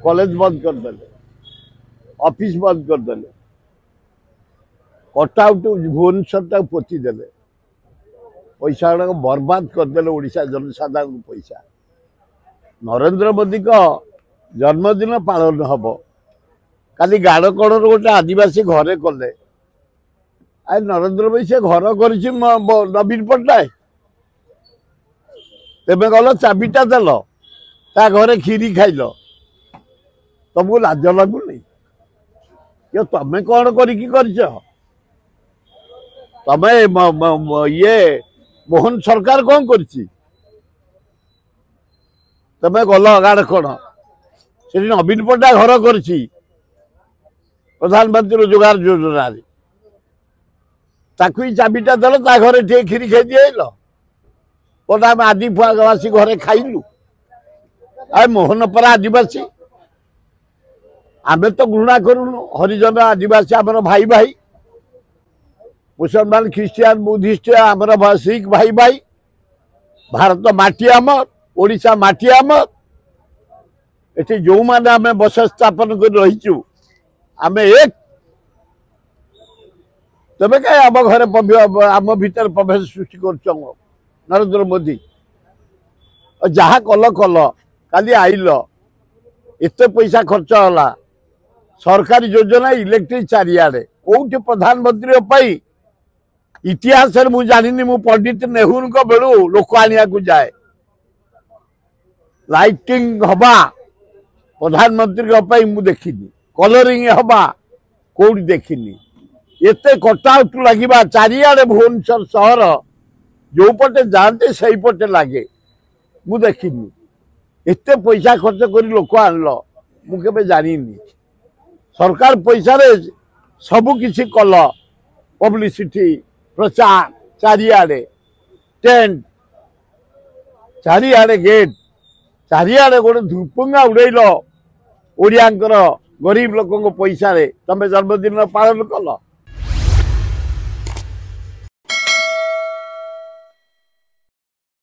College बंद करदे office बंद करदे कटआउट भुवनेश्वर पोती देले पैसा गुड़ा बर्बाद करदे ओडिशा जनसाधारण पैसा। नरेंद्र मोदी को जन्मदिन पालन हम काली गाड़कड़ गोटे आदिवासी घरे कले आ नरेंद्र मोदी से घर कर नवीन पट्टनायक तेमे गल चाबिटा देल ता घरे खीरी खाइल तुमको लाज लगुनि तमें कौन तमें ये मोहन सरकार कौन कर तमें गल गाड़कड़ से नवीन पट्टनायक घर कर प्रधानमंत्री रोजगार योजना ताकू चाबिटा देल ता घरे टे खीरी खाई दिल कौन आम आदिवासी घरे खाइलु आ मोहन पर आदिवासी आमे तो घृणा करूनु हरिजन आदिवासी आमर भाई भाई मुसलमान ख्रिस्टियान बुद्धिस्ट आमर सिख भाई भाई भारत माटी आमर ओडिशा माटी आमर एटी जो माने आमे बस स्थापन कर रहीचु आमे एक तबे कहीं आम घरे आम भीतर प्रवेश सृष्टि कर नरेंद्र मोदी जहा कल कल काली आइल एत पैसा खर्च होला सरकारी योजना इलेक्ट्रिक चारिआडे कोठी प्रधानमंत्री इतिहास मु जानी मु पंडित नेहरू को बेलू लोक आनिया को जाए लाइटिंग हवा प्रधानमंत्री मु देखिनी कलरिंग हवा कोठी देखिनी एते कटआउट लगे चारिआडे भुवनेश्वर सहर जो पटे जाते से पटे लगे मु देखिनी एते पैसा खर्च कर लोक आनल मुझे जानी सरकार पैसा रे सबु किसी कल पब्लिसिटी प्रचार चारिआडे टेंट चारिआडे गेट चारिआडे गोटे धूपुंगा उड़ेल ओडियांकर गरीब लोक पैसा रे तमे जन्मदिन पालन कल